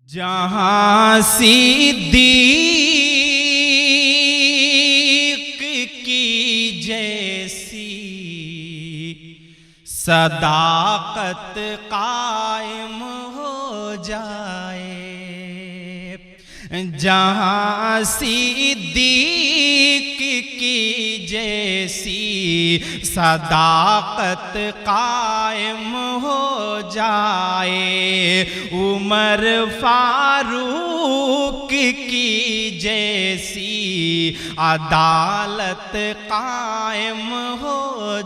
जहाँ सिद्दीक की जैसी सदाकत कायम हो जाए, जहाँ सिद्दीक की जैसी सदाकत कायम हो जाए, उमर फारूक की जैसी अदालत कायम हो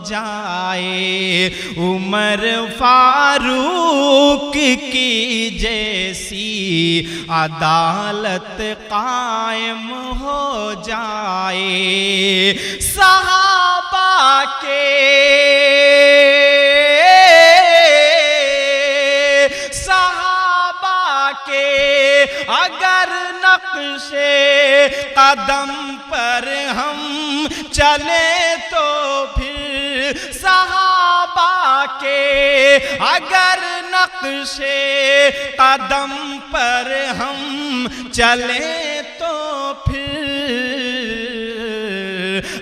जाए, उमर फारूक की जैसी अदालत कायम हो जाए। सहाबा के अगर नक्शे कदम पर हम चले तो फिर, सहाबा के अगर नक्शे कदम पर हम चले तो फिर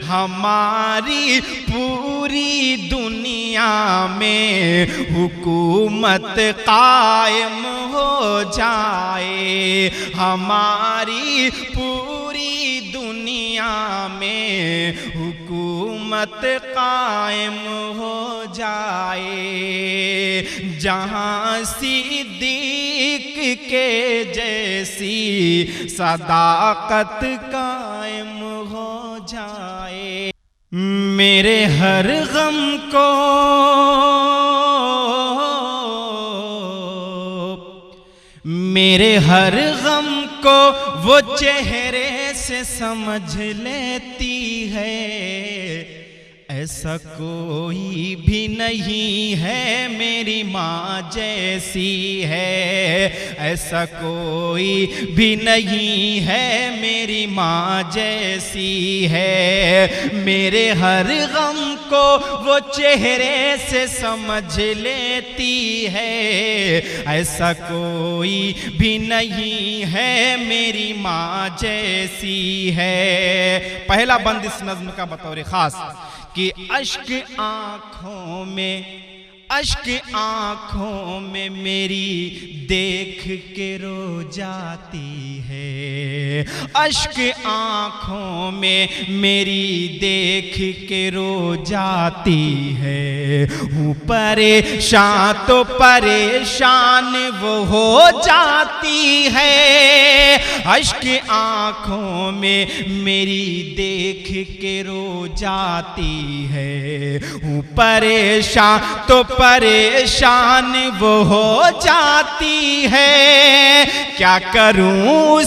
हमारी पूरी दुनिया में हुकूमत कायम हो जाए, हमारी पूरी दुनिया में हुकूमत कायम हो जाए। जहाँ सिद्दीक के जैसी सदाकत कायम हो जाए। मेरे हर गम को मेरे हर गम को वो चेहरे से समझ लेती है, ऐसा कोई भी नहीं है मेरी माँ जैसी है, ऐसा कोई भी नहीं है मेरी माँ जैसी है। मेरे हर गम को वो चेहरे से समझ लेती है, ऐसा कोई भी नहीं है मेरी माँ जैसी है। पहला बंद इस नज्म का बतौर खास कि अश्क आँखों में मेरी देख के रो जाती है, अश्क आँखों में मेरी देख के रो जाती है। हूँ परेशान तो परेशान वो हो जाती है, अश्क आँखों में मेरी देख के रो जाती है। हूँ परेशान तो परेशान वो हो जाती है, क्या करूं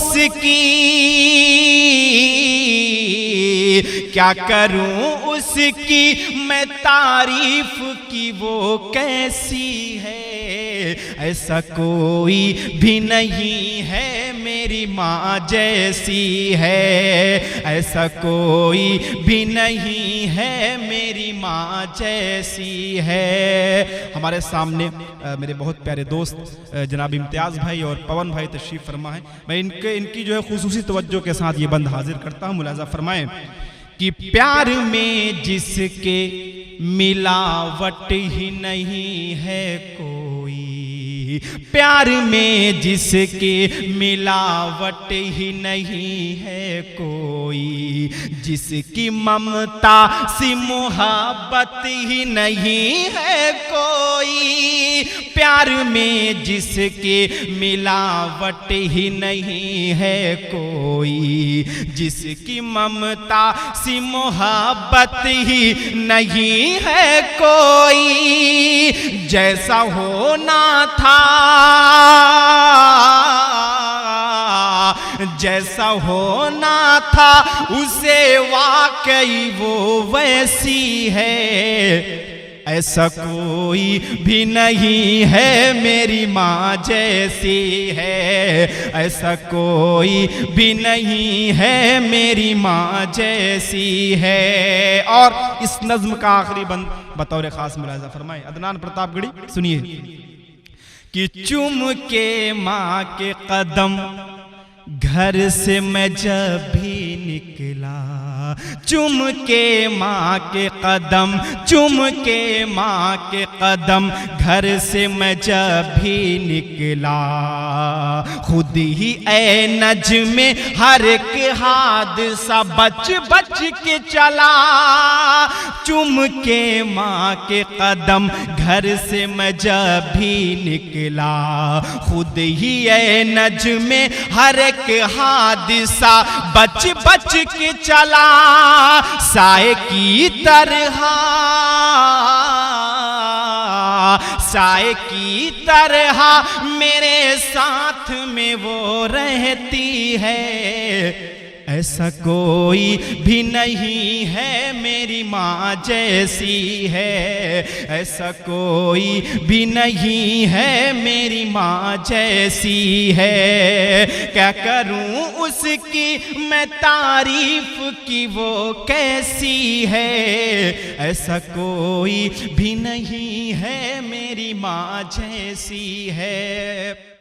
उसकी मैं तारीफ की वो कैसी है, ऐसा कोई भी नहीं है मेरी माँ जैसी है, ऐसा कोई भी नहीं है मेरी माँ जैसी है। हमारे सामने मेरे बहुत प्यारे दोस्त जनाब इम्तियाज़ भाई और पवन भाई तशरीफ़ फरमा है। मैं इनकी जो है खुसूसी तवज्जो के साथ ये बंद हाजिर करता हूँ। मुलाज़ा फरमाएं कि प्यार में जिसके मिलावट ही नहीं है कोई, प्यार में जिसके मिलावट ही नहीं है कोई, जिसकी ममता सी मोहब्बत ही नहीं है कोई, प्यार में जिसके मिलावट ही नहीं है कोई, जिसकी ममता सी मोहब्बत ही नहीं है कोई, जैसा होना था जैसा होना था उसे वाकई वो वैसी है, ऐसा कोई भी नहीं है मेरी माँ जैसी है, ऐसा कोई भी नहीं है मेरी माँ जैसी है। और इस नज्म का आखिरी बंद बतौर खास मुलाहिजा फरमाए अदनान प्रतापगढ़ी, सुनिए कि चुम के माँ के कदम घर से मैं जब भी निकला, चुम के माँ के कदम, चुम के माँ के कदम घर से मैं जब भी निकला, खुद ही ए नज्मे हर एक हादसा बच बच के चला। चुम के माँ के कदम घर से मैं जब भी निकला, खुद ही ए नज्मे हर एक हादसा बच बच के चला। साए की तरह, साए की तरह मेरे साथ में वो रहती है, ऐसा कोई भी नहीं है मेरी माँ जैसी है, ऐसा कोई भी नहीं है मेरी माँ जैसी है। क्या करूं उसकी मैं तारीफ की वो कैसी है, ऐसा कोई भी नहीं है मेरी माँ जैसी है।